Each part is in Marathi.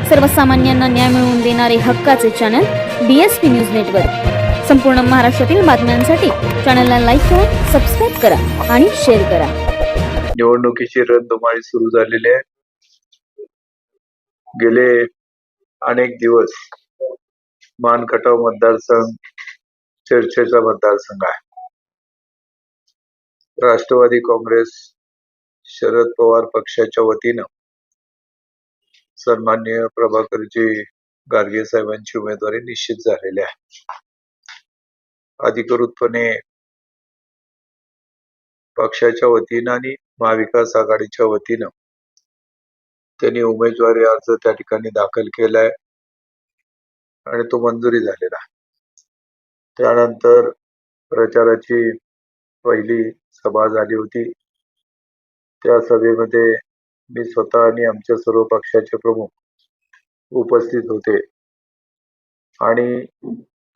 सर्वसामान्यांना न्याय मिळवून देणारे हक्काचे चॅनल BSP न्यूज नेटवर्क। संपूर्ण महाराष्ट्रातील बातम्यांसाठी चॅनलला लाईक करा, सबस्क्राइब करा आणि शेअर करा। निवडणुकीची रणधुमाळी सुरू झालेली आहे। गेले अनेक दिवस मानखटाव मतदारसंघ चर्चेचा मतदारसंघ आहे। राष्ट्रवादी काँग्रेस शरद पवार पक्षाच्या वतीनं सन्माननीय प्रभाकरजी गाडगे साहेबांची उमेदवारी निश्चित झालेली आहे। अधिकृतपणे पक्षाच्या वतीनं आणि महाविकास आघाडीच्या वतीनं त्यांनी उमेदवारी अर्ज त्या ठिकाणी दाखल केलाय आणि तो मंजुरी झालेला आहे। त्यानंतर प्रचाराची पहिली सभा झाली होती। त्या सभेमध्ये मी स्वतः आणि आमच्या सर्व पक्षाचे प्रमुख उपस्थित होते आणि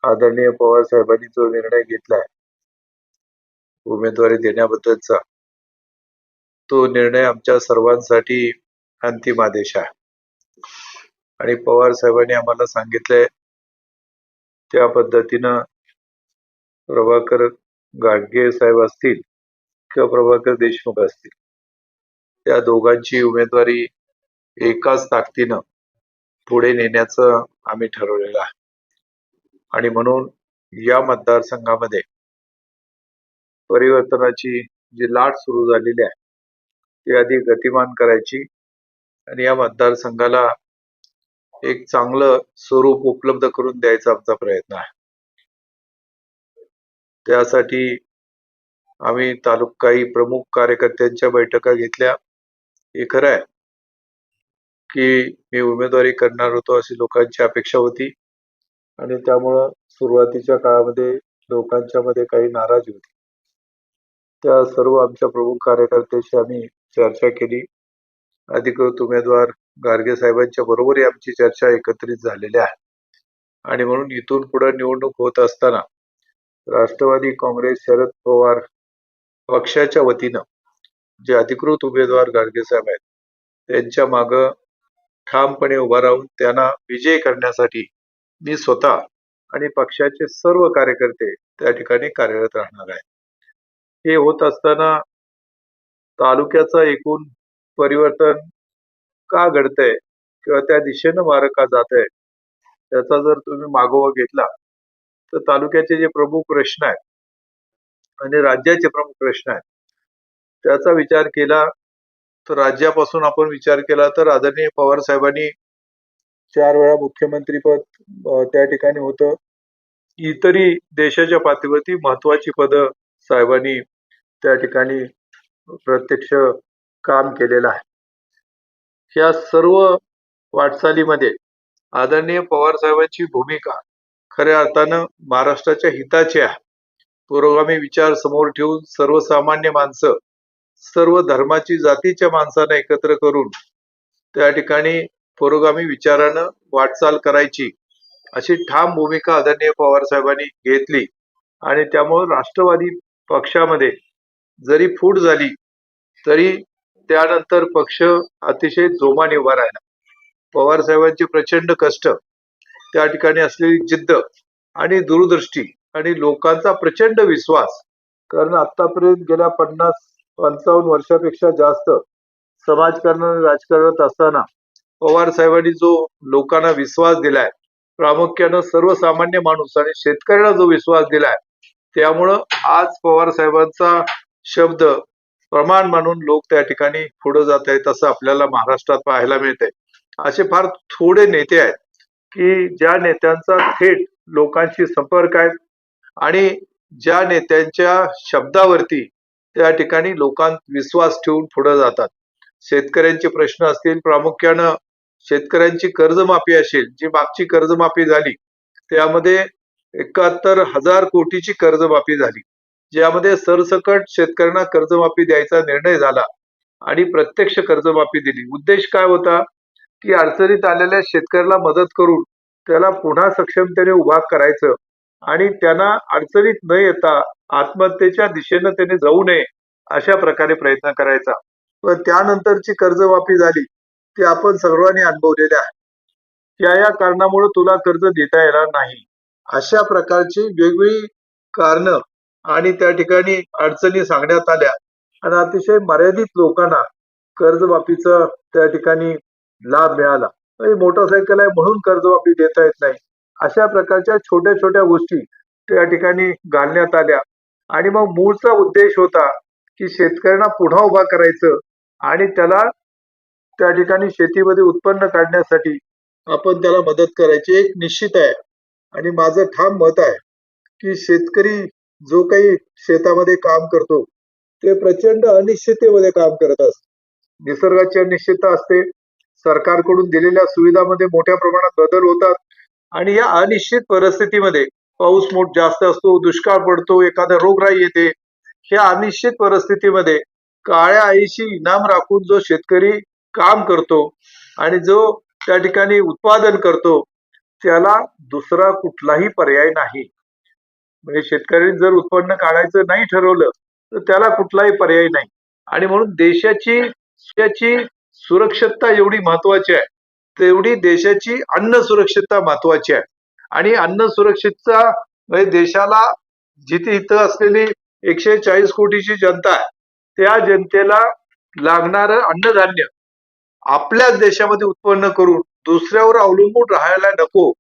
आदरणीय पवार साहेबांनी जो निर्णय घेतलाय उमेदवारी देण्याबद्दलचा, तो निर्णय आमच्या सर्वांसाठी अंतिम आदेश आहे। आणि पवार साहेबांनी आम्हाला सांगितलंय त्या पद्धतीनं प्रभाकर गाडगे साहेब असतील किंवा प्रभाकर देशमुख असतील, त्या दोघांची उमेदवारी एकाच ताकदीनं पुढे नेण्याचं आम्ही ठरवलेलं आहे। आणि म्हणून या मतदारसंघामध्ये परिवर्तनाची जी लाट सुरू झालेली आहे ती अधिक गतिमान करायची आणि या मतदारसंघाला एक चांगलं स्वरूप उपलब्ध करून द्यायचा आमचा प्रयत्न आहे। त्यासाठी आम्ही काही प्रमुख कार्यकर्त्यांच्या बैठका घेतल्या। हे खरं आहे की मी उमेदवारी करणार होतो अशी लोकांची अपेक्षा होती आणि त्यामुळं सुरुवातीच्या काळामध्ये लोकांच्या मध्ये काही नाराजी होती। त्या सर्व आमच्या प्रमुख कार्यकर्त्यांशी आम्ही चर्चा केली। अधिकृत उमेदवार गाडगे साहेबांच्या बरोबरही आमची चर्चा एकत्रित झालेली आहे आणि म्हणून इथून पुढे निवडणूक होत असताना राष्ट्रवादी काँग्रेस शरद पवार पक्षाच्या वतीनं जे अधिकृत उमेदवार गाडगे साहेब आहेत त्यांच्या मागं ठामपणे उभा राहून त्यांना विजय करण्यासाठी मी स्वतः आणि पक्षाचे सर्व कार्यकर्ते त्या ठिकाणी कार्यरत राहणार आहे। हे होत असताना तालुक्याचं एकूण परिवर्तन का घडतंय किंवा त्या दिशेनं वारं का जात आहे त्याचा जर तुम्ही मागोवा घेतला तर तालुक्याचे जे प्रमुख प्रश्न आहेत आणि राज्याचे प्रमुख प्रश्न आहेत त्याचा विचार केला तर राज्यापासून आपण विचार केला तर आदरणीय पवार साहेबांनी 4 वेळा मुख्यमंत्रीपद त्या ठिकाणी होतं। इतरही देशाच्या पातळीवरती महत्वाची पदं साहेबांनी त्या ठिकाणी प्रत्यक्ष काम केलेलं आहे। या सर्व वाटचालीमध्ये आदरणीय पवार साहेबांची भूमिका खऱ्या अर्थानं महाराष्ट्राच्या हिताची आहे। पुरोगामी विचार समोर ठेवून सर्वसामान्य माणसं, सर्व धर्माची जातीच्या माणसांना एकत्र करून त्या ठिकाणी पुरोगामी विचारानं वाटचाल करायची अशी ठाम भूमिका आदरणीय पवार साहेबांनी घेतली आणि त्यामुळे राष्ट्रवादी पक्षामध्ये जरी फूट झाली तरी त्यानंतर पक्ष अतिशय जोमाने उभा राहिला। पवार साहेबांचे प्रचंड कष्ट, त्या ठिकाणी असलेली जिद्द आणि दूरदृष्टी आणि लोकांचा प्रचंड विश्वास, कारण आतापर्यंत गेल्या 50-55 वर्षापेक्षा जास्त समाजकारण आणि राजकारणात असताना पवार साहेबांनी जो लोकांना विश्वास दिलाय, प्रामुख्यानं सर्वसामान्य माणूस आणि शेतकऱ्याला जो विश्वास दिलाय, त्यामुळं आज पवार साहेबांचा शब्द प्रमाण मानून लोक त्या ठिकाणी पुढे जात आहेत असं आपल्याला महाराष्ट्रात पाहायला मिळतंय। असे फार थोडे नेते आहेत की ज्या नेत्यांचा थेट लोकांशी संपर्क आहे आणि ज्या नेत्यांच्या शब्दावरती त्या ठिकाणी लोकांत विश्वास ठेवून पुढे जातात। शेतकऱ्यांचे प्रश्न असतील, प्रामुख्यानं शेतकऱ्यांची कर्जमाफी असेल, जी मागची कर्जमाफी झाली त्यामध्ये 71,000 कोटीची कर्जमाफी झाली, ज्यामध्ये सरसकट शेतकऱ्यांना कर्जमाफी द्यायचा निर्णय झाला आणि प्रत्यक्ष कर्जमाफी दिली। उद्देश काय होता की अडचणीत आलेल्या शेतकऱ्याला मदत करून त्याला पुन्हा सक्षमतेने उभा करायचं आणि त्यांना अडचणीत न येता आत्महत्येच्या दिशेनं त्याने जाऊ नये अशा प्रकारे प्रयत्न करायचा। पण त्यानंतरची कर्जमाफी झाली ती आपण सर्वांनी अनुभवलेली आहे। या कारणामुळे तुला कर्ज देता येणार नाही, अशा प्रकारची वेगवेगळी कारण आणि त्या ठिकाणी अडचणी सांगण्यात आल्या आणि अतिशय मर्यादित लोकांना कर्जमाफीचा त्या ठिकाणी लाभ मिळाला. मोटरसायकल आहे म्हणून कर्जमाफी देता येत नाही, अशा प्रकारच्या छोट्या छोट्या गोष्टी त्या ठिकाणी घालण्यात आल्या. आणि मग मूळचा उद्देश होता की शेतकऱ्यांना पुन्हा उभा करायचं आणि त्याला त्या ठिकाणी शेतीमध्ये उत्पन्न काढण्यासाठी आपण त्याला मदत करायची. एक निश्चित आहे आणि माझं ठाम मत आहे की शेतकरी जो काही शेतामध्ये काम करतो ते प्रचंड अनिश्चिततेमध्ये काम करत असतो. निसर्गाची अनिश्चितता असते, सरकारकडून दिलेल्या सुविधामध्ये मोठ्या प्रमाणात बदल होतात आणि या अनिश्चित परिस्थितीमध्ये पाऊस जास्त असतो, दुष्काळ पडतो, एखादा रोगराई येते. ह्या अनिश्चित परिस्थितीमध्ये काळ्या आईशी इनाम राखून जो शेतकरी काम करतो आणि जो त्या ठिकाणी उत्पादन करतो त्याला दुसरा कुठलाही पर्याय नाही. म्हणजे शेतकऱ्यांनी जर उत्पन्न काढायचं नाही ठरवलं तर त्याला कुठलाही पर्याय नाही. आणि म्हणून देशाची सुरक्षितता एवढी महत्वाची आहे तेवढी देशाची अन्न सुरक्षितता महत्वाची आहे. आणि अन्न सुरक्षितता म्हणजे देशाला जिथे इथं असलेली 140 कोटीची जनता आहे त्या जनतेला लागणारं अन्नधान्य आपल्याच देशामध्ये उत्पन्न करून दुसऱ्यावर अवलंबून राहायला नको,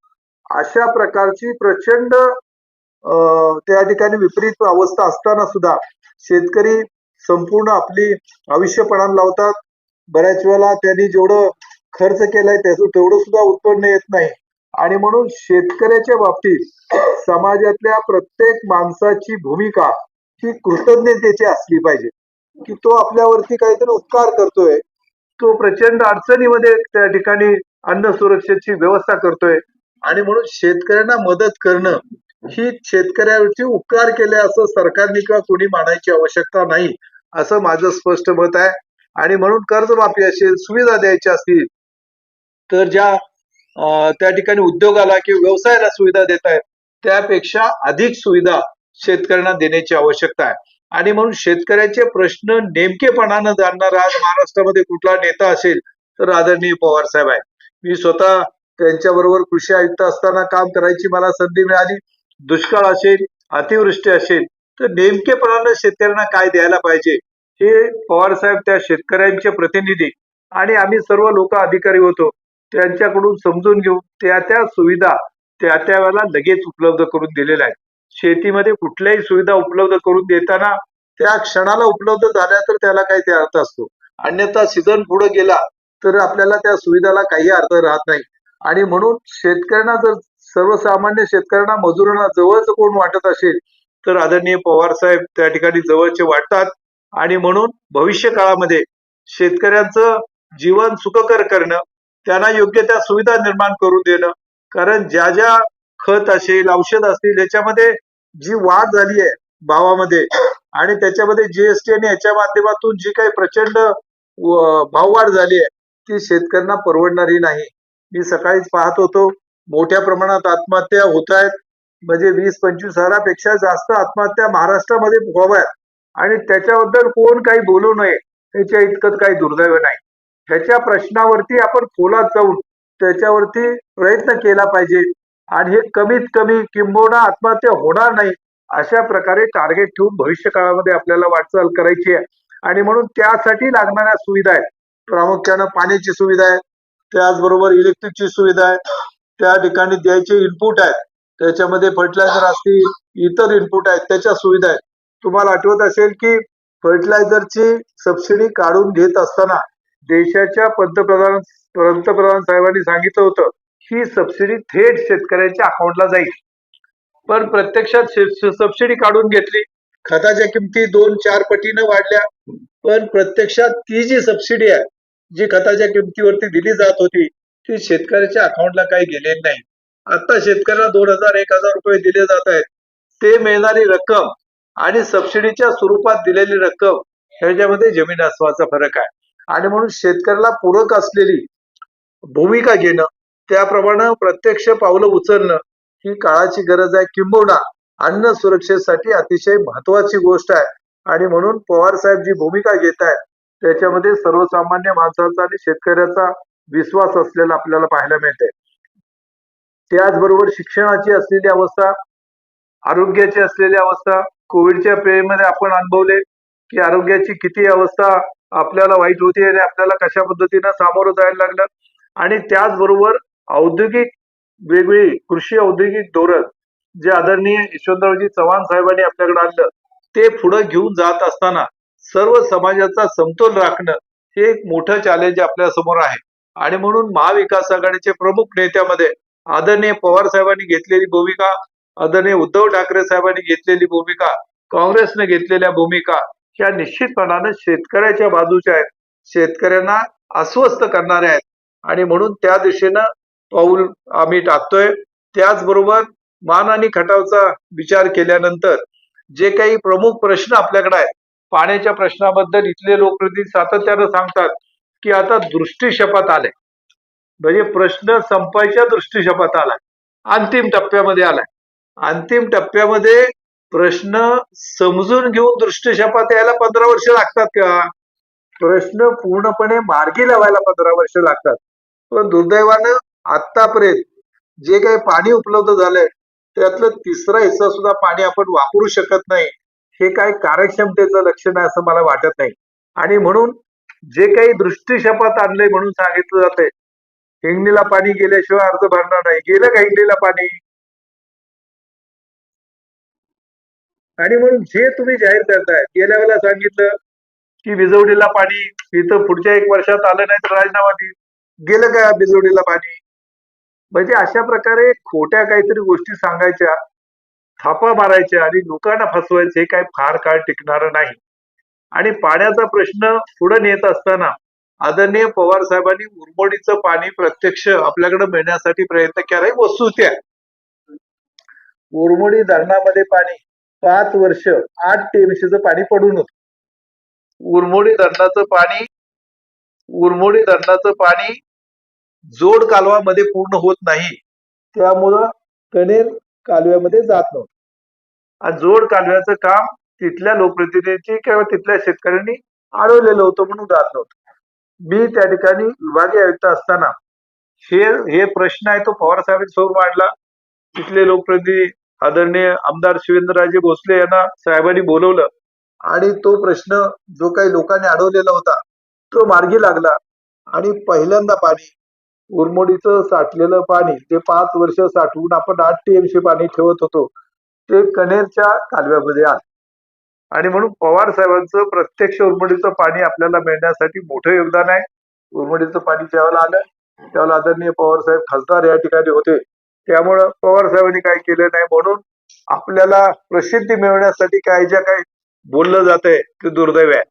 अशा प्रकारची प्रचंड त्या ठिकाणी विपरीत अवस्था असताना सुद्धा शेतकरी संपूर्ण आपली आयुष्य पणाला लावतात. बऱ्याच वेळेला त्यांनी जेवढं खर्च केलाय त्याचं तेवढं सुद्धा उत्पन्न येत नाही. आणि म्हणून शेतकऱ्याच्या बाबतीत समाजातल्या प्रत्येक माणसाची भूमिका ही कृतज्ञतेची असली पाहिजे की तो आपल्यावरती काहीतरी उपकार करतोय, तो प्रचंड अडचणीमध्ये त्या ठिकाणी अन्न सुरक्षेची व्यवस्था करतोय. आणि म्हणून शेतकऱ्यांना मदत करणं ही शेतकऱ्यावरची उपकार केले असं सरकारने किंवा कोणी मानायची आवश्यकता नाही, असं माझं स्पष्ट मत आहे. आणि म्हणून कर्जमाफी असेल, सुविधा द्यायच्या असतील तर ज्या त्या ठिकाणी उद्योगाला किंवा व्यवसायाला सुविधा देत आहेत त्यापेक्षा अधिक सुविधा शेतकऱ्यांना देण्याची आवश्यकता आहे. आणि म्हणून शेतकऱ्याचे प्रश्न नेमकेपणानं जाणणारा आज महाराष्ट्रामध्ये कुठला नेता असेल तर आदरणीय पवार साहेब आहे. मी स्वतः त्यांच्याबरोबर कृषी आयुक्त असताना काम करायची मला संधी मिळाली. दुष्काळ असेल, अतिवृष्टी असेल तर नेमकेपणानं शेतकऱ्यांना काय द्यायला पाहिजे हे पवार साहेब त्या शेतकऱ्यांचे प्रतिनिधी आणि आम्ही सर्व लोक अधिकारी होतो त्यांच्याकडून समजून घेऊन त्या सुविधा त्या वेळेला लगेच उपलब्ध करून दिलेल्या आहेत. शेतीमध्ये कुठल्याही सुविधा उपलब्ध करून देताना त्या क्षणाला उपलब्ध झाल्या तर त्याला काही ते अर्थ असतो, अन्यथा सीझन पुढे गेला तर आपल्याला त्या सुविधाला काही अर्थ राहत नाही. आणि म्हणून शेतकऱ्यांना जर सर्वसामान्य शेतकऱ्यांना मजुरांना जवळच कोण वाटत असेल तर आदरणीय पवार साहेब त्या ठिकाणी जवळचे वाटतात. आणि म्हणून भविष्य काळामध्ये शेतकऱ्यांचं जीवन सुखकर करणं, त्यांना योग्य त्या सुविधा निर्माण करून देणं, कारण ज्या खत असेल, औषध असतील याच्यामध्ये जी वाढ झाली आहे भावामध्ये आणि त्याच्यामध्ये जीएसटी आणि याच्या माध्यमातून जी काही प्रचंड भाववाढ झाली आहे ती शेतकऱ्यांना परवडणारी नाही. मी सकाळीच पाहत होतो मोठ्या प्रमाणात आत्महत्या होत आहेत, म्हणजे 20-25 हजारापेक्षा जास्त आत्महत्या महाराष्ट्रामध्ये व्हाव्यात आणि त्याच्याबद्दल कोण काही बोलू नये याच्या इतकं काही दुर्दैव नाही. ह्याच्या प्रश्नावरती आपण खोलात जाऊन त्याच्यावरती प्रयत्न केला पाहिजे आणि हे कमीत कमी किंबहुना आत्महत्या होणार नाही अशा प्रकारे टार्गेट ठेवून भविष्य काळामध्ये आपल्याला वाटचाल करायची आहे. आणि म्हणून त्यासाठी लागणाऱ्या सुविधा आहेत, प्रामुख्यानं पाण्याची सुविधा आहे, त्याचबरोबर इलेक्ट्रिकची सुविधा आहे, त्या ठिकाणी द्यायचे इनपुट आहेत, त्याच्यामध्ये फर्टिलायझर असतील, इतर इनपुट आहेत त्याच्या सुविधा आहेत. तुम्हाला आठवत असेल की फर्टिलायझरची सबसिडी काढून घेत असताना देशाच्या पंतप्रधान साहेबांनी सांगितलं होतं ही सबसिडी थेट शेतकऱ्याच्या अकाउंटला जाईल, पण प्रत्यक्षात सबसिडी काढून घेतली, खताच्या किमती 2-4 पटीनं वाढल्या, पण प्रत्यक्षात ती जी सबसिडी आहे जी खताच्या किमतीवरती दिली जात होती ती शेतकऱ्याच्या अकाउंटला काही गेलेली नाही. आता शेतकऱ्याला 2,000-1,000 रुपये दिले जात आहेत. ते मिळणारी रक्कम आणि सबसिडीच्या स्वरूपात दिलेली रक्कम ह्याच्यामध्ये जमीन आसमानाचा फरक आहे. आणि म्हणून शेतकऱ्याला पूरक असलेली भूमिका घेणं, त्याप्रमाणे प्रत्यक्ष पावलं उचलणं ही काळाची गरज आहे, किंबहुना अन्न सुरक्षेसाठी अतिशय महत्वाची गोष्ट आहे. आणि म्हणून पवार साहेब जी भूमिका घेत आहेत त्याच्यामध्ये सर्वसामान्य माणसाचा आणि शेतकऱ्याचा विश्वास असलेला आपल्याला पाहायला मिळतंय. त्याचबरोबर शिक्षणाची असलेली अवस्था, आरोग्याची असलेली अवस्था, कोविडच्या पिरियडमध्ये आपण अनुभवले की आरोग्याची किती अवस्था आपल्याला वाईट होती आणि आपल्याला कशा पद्धतीनं सामोरं जायला लागलं. आणि त्याचबरोबर औद्योगिक वेगवेगळी कृषी औद्योगिक धोरण जे आदरणीय यशवंतरावजी चव्हाण साहेबांनी आपल्याकडे आणलं, ते पुढे घेऊन जात असताना सर्व समाजाचा समतोल राखणं हे एक मोठं चॅलेंज आपल्या समोर आहे. आणि म्हणून महाविकास आघाडीचे प्रमुख नेत्यामध्ये आदरणीय पवार साहेबांनी घेतलेली भूमिका, आदरणीय उद्धव ठाकरे साहेबांनी घेतलेली भूमिका, काँग्रेसने घेतलेल्या भूमिका ह्या निश्चितपणानं शेतकऱ्याच्या बाजूच्या आहेत, शेतकऱ्यांना अस्वस्थ करणाऱ्या आहेत. आणि म्हणून त्या दिशेनं पाऊल आम्ही टाकतोय. त्याचबरोबर मान आणि खटावचा विचार केल्यानंतर जे काही प्रमुख प्रश्न आपल्याकडे आहेत, पाण्याच्या प्रश्नाबद्दल इथले लोकप्रतिनिधी सातत्यानं सांगतात की आता दृष्टीक्षेपात आले, म्हणजे प्रश्न संपायच्या दृष्टीक्षेपात आलाय, अंतिम टप्प्यामध्ये आलाय. अंतिम टप्प्यामध्ये प्रश्न समजून घेऊन दृष्टीक्षेपात यायला 15 वर्ष लागतात का? प्रश्न पूर्णपणे मार्गी लावायला 15 वर्ष लागतात. पण दुर्दैवानं आतापर्यंत जे काही पाणी उपलब्ध झालंय त्यातलं तिसरा हिस्सा सुद्धा पाणी आपण वापरू शकत नाही. हे काय कार्यक्षमतेचं लक्षण आहे असं मला वाटत नाही. आणि म्हणून जे काही दृष्टीक्षेपात आणलंय म्हणून सांगितलं जातंय, हिंगणीला पाणी गेल्याशिवाय अर्ज भरणार नाही. गेलं का हिंगणीला पाणी? आणि म्हणून जे तुम्ही जाहीर करताय, गेल्या वेळेला सांगितलं की बिजवडीला पाणी इथं पुढच्या 1 वर्षात आलं नाही तर राजीनामा देईल. गेलं का बिजवडीला पाणी? म्हणजे अशा प्रकारे खोट्या काहीतरी गोष्टी सांगायच्या, थापा मारायच्या आणि लोकांना फसवायचं, हे काय फार काळ टिकणारं नाही. आणि पाण्याचा प्रश्न पुढे नेत असताना आदरणीय पवार साहेबांनी उरमोडीचं पाणी प्रत्यक्ष आपल्याकडे मिळण्यासाठी प्रयत्न केला. ही वस्तुस्थिती आहे. उरमोडी धरणामध्ये पाणी 5 वर्ष 8 टीएमसीचं पाणी पडून होतं. उरमोडी धरणाचं पाणी जोड कालवामध्ये पूर्ण होत नाही, त्यामुळं कणेर कालव्यामध्ये जात नव्हतं. आणि जोड कालव्याचं काम तिथल्या लोकप्रतिनिधींची किंवा तिथल्या शेतकऱ्यांनी अडवलेलं होतं म्हणून जात नव्हतं. मी त्या ठिकाणी विभागीय आयुक्त असताना हे प्रश्न आहे तो पवार साहेबांसमोर मांडला. तिथले लोकप्रतिनिधी आदरणीय आमदार शिवेंद्रराजे भोसले यांना साहेबांनी बोलवलं आणि तो प्रश्न जो काही लोकांनी अडवलेला होता तो मार्गी लागला. आणि पहिल्यांदा पाणी उरमोडीचं साठलेलं पाणी ते 5 वर्ष साठवून आपण 8 टीएमसी पाणी ठेवत होतो, ते कणेरच्या कालव्यामध्ये आलं. आणि म्हणून पवार साहेबांचं प्रत्यक्ष उरमोडीचं पाणी आपल्याला मिळण्यासाठी मोठं योगदान आहे. उरमोडीचं पाणी ज्यावेळेला आलं त्यावेळेला आदरणीय पवार साहेब खासदार या ठिकाणी होते, त्यामुळं पवार साहेबांनी काय केलं नाही. म्हणून आपल्याला प्रसिद्धी मिळवण्यासाठी काय ज्या काही बोललं जातंय ते दुर्दैव आहे.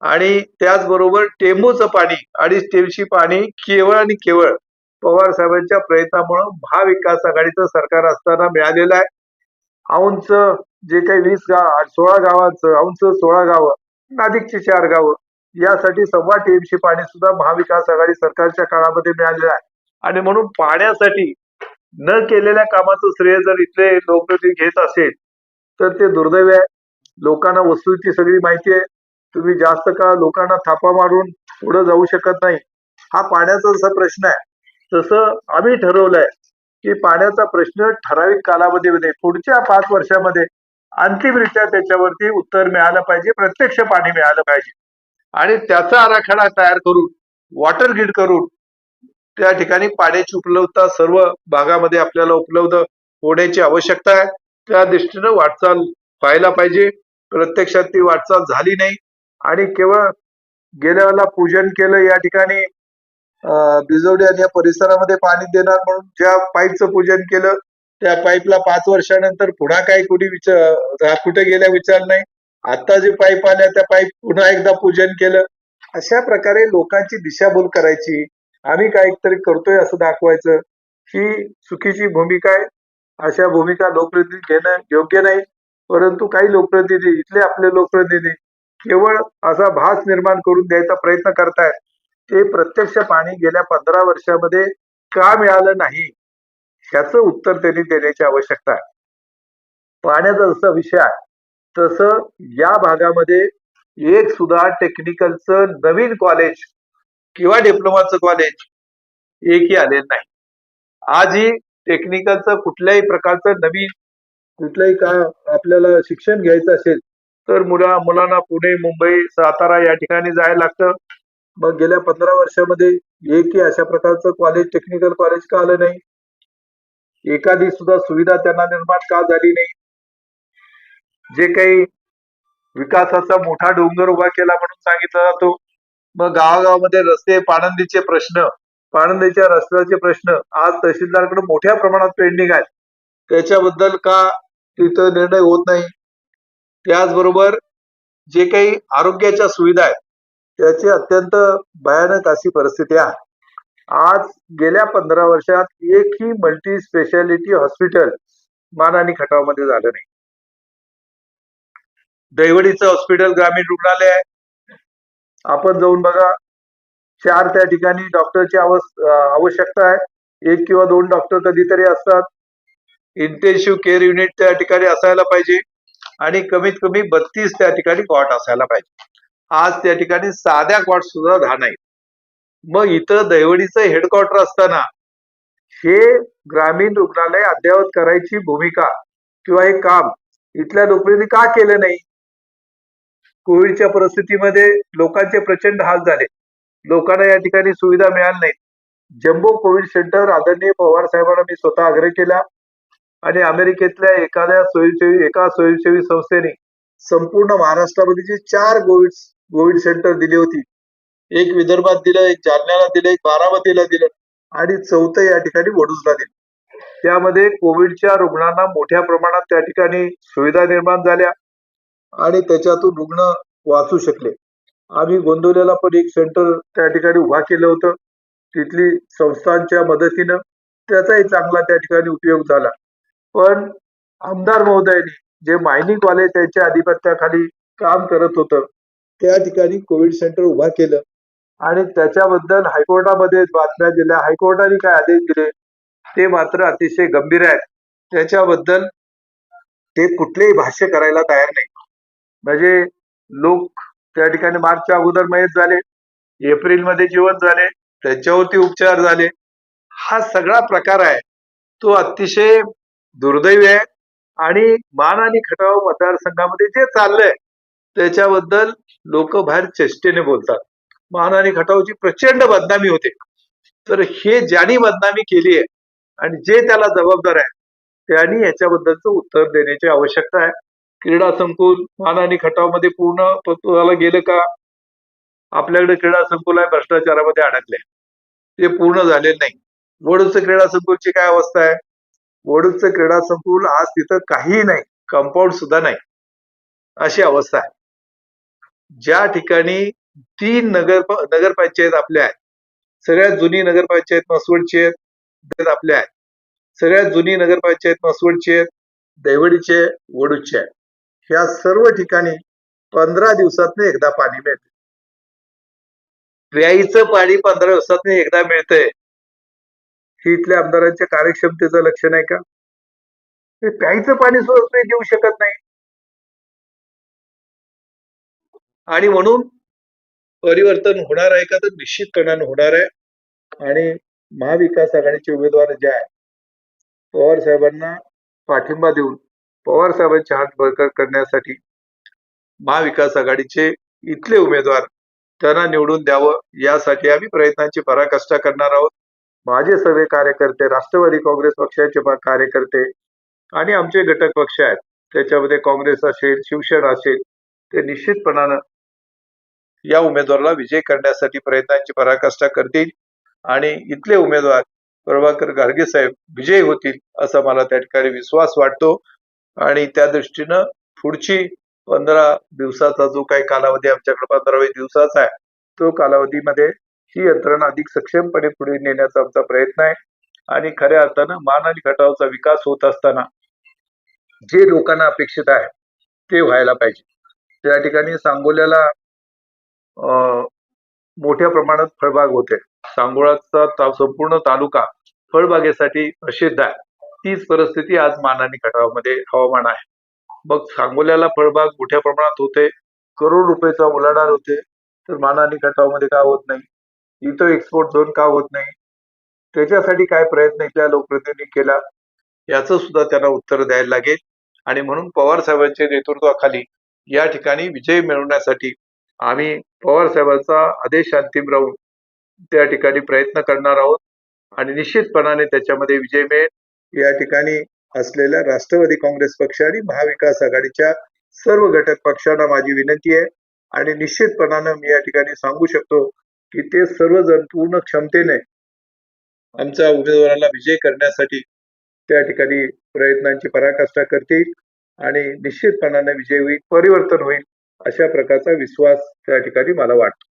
आणि त्याचबरोबर टेंबूचं पाणी 2.5 टीएमसी पाणी केवळ आणि केवळ पवार साहेबांच्या प्रयत्नामुळे महाविकास आघाडीचं सरकार असताना मिळालेलं आहे. औंधचं जे काही 16 गावांचं, औंधचं 16 गावं, नाशिकची 4 गावं, यासाठी 1.25 टीएमसी पाणी सुद्धा महाविकास आघाडी सरकारच्या काळामध्ये मिळालेलं आहे. आणि म्हणून पाण्यासाठी न केलेल्या कामाचं श्रेय जर इथले लोकप्रतिनिधी घेत असेल तर ते दुर्दैव आहे. लोकांना वस्तुस्थिती सगळी माहिती आहे. तुम्ही जास्त काळ लोकांना थापा मारून पुढे जाऊ शकत नाही. हा पाण्याचा जसा प्रश्न आहे तसं आम्ही ठरवलंय की पाण्याचा प्रश्न ठराविक कालावधीमध्ये पुढच्या 5 वर्षामध्ये अंतिमरित्या त्याच्यावरती उत्तर मिळालं पाहिजे, प्रत्यक्ष पाणी मिळालं पाहिजे. आणि त्याचा आराखडा तयार करून वॉटर ग्रीड करून त्या ठिकाणी पाण्याची उपलब्धता सर्व भागामध्ये आपल्याला उपलब्ध होण्याची आवश्यकता आहे. त्या दृष्टीनं वाटचाल व्हायला पाहिजे. प्रत्यक्षात ती वाटचाल झाली नाही आणि केवळ गेल्या वेळेला पूजन केलं या ठिकाणी बिजवडी आणि या परिसरामध्ये पाणी देणार म्हणून ज्या पाईपचं पूजन केलं त्या पाईपला 5 वर्षानंतर पुन्हा काही कुठे गेल्या विचार नाही. आता जे पाईप आल्या त्या पाईप पुन्हा एकदा पूजन केलं. अशा प्रकारे लोकांची दिशाभूल करायची, आम्ही काहीतरी करतोय असं दाखवायचं, ही चुकीची भूमिका आहे. अशा भूमिका लोकप्रतिनिधी घेणं योग्य नाही. परंतु काही लोकप्रतिनिधी, इथले आपले लोकप्रतिनिधी केवळ असा भास निर्माण करून द्यायचा प्रयत्न करतायत. ते प्रत्यक्ष पाणी गेल्या 15 वर्षामध्ये का मिळालं नाही ह्याचं उत्तर त्यांनी देण्याची आवश्यकता आहे. पाण्याचा जसा विषय आहे तसं या भागामध्ये एक सुद्धा टेक्निकलचं नवीन कॉलेज किंवा डिप्लोमाचं कॉलेज एकही आलेलं नाही. आजही टेक्निकलचं कुठल्याही प्रकारचं नवीन कुठलंही काय आपल्याला शिक्षण घ्यायचं असेल तर मुलांना पुणे, मुंबई, सातारा या ठिकाणी जायला लागतं. मग गेल्या 15 वर्षामध्ये एकही अशा प्रकारचं कॉलेज, टेक्निकल कॉलेज का आलं नाही? एखादी सुद्धा सुविधा त्यांना निर्माण का झाली नाही? जे काही विकासाचा मोठा डोंगर उभा केला म्हणून सांगितला जातो. मग गावागावामध्ये रस्ते, पाणंदीच्या रस्त्याचे प्रश्न आज तहसीलदारकडे मोठ्या प्रमाणात पेंडिंग आहेत. त्याच्याबद्दल का तिथं निर्णय होत नाही? त्याचबरोबर जे काही आरोग्याच्या सुविधा आहेत त्याची अत्यंत भयानक अशी परिस्थिती आहे. आज गेल्या 15 वर्षात एकही मल्टी स्पेशालिटी हॉस्पिटल मान आणि खटावमध्ये झालं नाही. दैवडीचं हॉस्पिटल ग्रामीण रुग्णालय आहे, आपण जाऊन बघा. 4 त्या ठिकाणी डॉक्टरची आवश्यकता आहे. 1 किंवा 2 डॉक्टर कधीतरी असतात. इंटेन्सिव्ह केअर युनिट त्या ठिकाणी असायला पाहिजे आणि कमीत कमी 32 त्या ठिकाणी कॉट असायला पाहिजे. आज त्या ठिकाणी साध्या कॉट सुद्धा 10 नाही. मग इथं दैवडीचं हेडक्वार्टर असताना हे ग्रामीण रुग्णालय अद्ययावत करायची भूमिका किंवा हे काम इथल्या लोकांनी का केलं नाही? कोविडच्या परिस्थितीमध्ये लोकांचे प्रचंड हाल झाले. लोकांना या ठिकाणी सुविधा मिळाली नाही. जम्बो कोविड सेंटर आदरणीय पवार साहेबांना मी स्वतः आग्रह केला आणि अमेरिकेतल्या एका स्वयंसेवी संस्थेने संपूर्ण महाराष्ट्रामध्ये जे 4 कोविड सेंटर दिली होती. एक विदर्भात दिलं, एक जालन्याला दिलं, एक बारामतीला दिलं आणि 4थं या ठिकाणी वडूजला दिलं. त्यामध्ये कोविडच्या रुग्णांना मोठ्या प्रमाणात त्या ठिकाणी सुविधा निर्माण झाल्या आणि त्याच्यातून रुग्ण वाचू शकले. आम्ही गोंदवल्याला पण एक सेंटर त्या ठिकाणी उभा केलं होतं. तिथली संस्थांच्या मदतीनं त्याचाही चांगला त्या ठिकाणी उपयोग झाला. पण आमदार महोदयांनी जे मायनिंग कॉलेज त्यांच्या आधिपत्याखाली काम करत होतं त्या ठिकाणी कोविड सेंटर उभा केलं आणि त्याच्याबद्दल हायकोर्टामध्ये बातम्या दिल्या. हायकोर्टाने काय आदेश दिले ते मात्र अतिशय गंभीर आहेत. त्याच्याबद्दल ते कुठलेही भाष्य करायला तयार नाही. म्हणजे लोक त्या ठिकाणी मार्चच्या अगोदर मयत झाले, एप्रिलमध्ये जिवंत झाले, त्यांच्यावरती उपचार झाले. हा सगळा प्रकार आहे तो अतिशय दुर्दैवी आहे आणि मान आणि खटाव मतदारसंघामध्ये जे चाललंय त्याच्याबद्दल लोक बाहेर चेष्टेने बोलतात. मान आणि खटावची प्रचंड बदनामी होते. तर हे ज्यांनी बदनामी केली आहे आणि जे त्याला जबाबदार आहे त्यांनी याच्याबद्दलचं उत्तर देण्याची आवश्यकता आहे. क्रीडा संकुल मान आणि खटावमध्ये पूर्ण गेलं का? आपल्याकडे क्रीडा संकुल आहे, भ्रष्टाचारामध्ये अडकले, ते पूर्ण झालेलं नाही. वडूजचं क्रीडा संकुलची काय अवस्था आहे? वडूजचं क्रीडा संकुल आज तिथं काहीही नाही, कंपाऊंड सुद्धा नाही, अशी अवस्था आहे. ज्या ठिकाणी 3 नगरपंचायत आपल्या आहेत, सगळ्यात जुनी नगरपंचायत मसवडची आहेत आपल्या आहेत, सगळ्यात जुनी नगरपंचायत मसवडची आहेत, दैवडीचे, वडूजचे आहे. ह्या सर्व ठिकाणी 15 दिवसातनं एकदा पाणी मिळते. प्यायचं पाणी 15 दिवसातनं एकदा मिळतंय. ही इथल्या आमदारांच्या कार्यक्षमतेचं लक्षण आहे का? ते प्यायचं पाणी सुद्धा तुम्ही देऊ शकत नाही. आणि म्हणून परिवर्तन होणार आहे का? तर निश्चितपणाने होणार आहे. आणि महाविकास आघाडीचे उमेदवार जे आहेत पवार साहेबांना पाठिंबा देऊन पवार साहेबांचे हात बळकट करण्यासाठी महाविकास आघाडीचे इथले उमेदवार त्यांना निवडून द्यावं यासाठी आम्ही प्रयत्नांची पराकाष्ठा करणार आहोत. माझे सर्व कार्यकर्ते, राष्ट्रवादी काँग्रेस पक्षाचे कार्यकर्ते आणि आमचे घटक पक्ष आहेत, त्याच्यामध्ये काँग्रेस असेल, शिवसेना असेल, ते निश्चितपणानं या उमेदवाराला विजय करण्यासाठी प्रयत्नांची पराकाष्ठा करतील आणि इथले उमेदवार प्रभाकर गाडगे साहेब विजयी होतील असा मला त्या ठिकाणी विश्वास वाटतो. आणि त्या दृष्टीनं पुढची 15 दिवसाचा जो काही कालावधी आमच्याकडे 15 दिवसाचा आहे तो कालावधीमध्ये ही यंत्रणा अधिक सक्षमपणे पुढे नेण्याचा आमचा प्रयत्न आहे. आणि खऱ्या अर्थानं मान आणि खटावचा विकास होत असताना जे लोकांना अपेक्षित आहे ते व्हायला पाहिजे. त्या ठिकाणी सांगोल्याला मोठ्या प्रमाणात फळबाग होते. सांगोळाचा संपूर्ण तालुका फळबागेसाठी प्रसिद्ध आहे. तीच परिस्थिती आज मान आणि खटावमध्ये हवामान आहे. मग सांगोल्याला फळबाग मोठ्या प्रमाणात होते, करोड रुपयाचा उलाढाल होते, तर मान आणि खटावमध्ये का होत नाही? इथं एक्सपोर्ट झोन का होत नाही? त्याच्यासाठी काय प्रयत्न इथल्या लोकप्रतिनिधींनी केला याचं सुद्धा त्यांना उत्तर द्यायला लागेल. आणि म्हणून पवार साहेबांच्या नेतृत्वाखाली या ठिकाणी विजय मिळवण्यासाठी आम्ही पवार साहेबांचा आदेश अंतिम राहून त्या ठिकाणी प्रयत्न करणार आहोत आणि निश्चितपणाने त्याच्यामध्ये विजय मिळेल. या ठिकाणी असलेल्या राष्ट्रवादी काँग्रेस पक्ष आणि महाविकास आघाडीच्या सर्व घटक पक्षांना माझी विनंती आहे आणि निश्चितपणानं मी या ठिकाणी सांगू शकतो की ते सर्वजण पूर्ण क्षमतेने आमच्या उमेदवाराला विजय करण्यासाठी त्या ठिकाणी प्रयत्नांची पराकाष्ठा करतील आणि निश्चितपणाने विजय होईल, परिवर्तन होईल अशा प्रकारचा विश्वास त्या ठिकाणी मला वाटतो.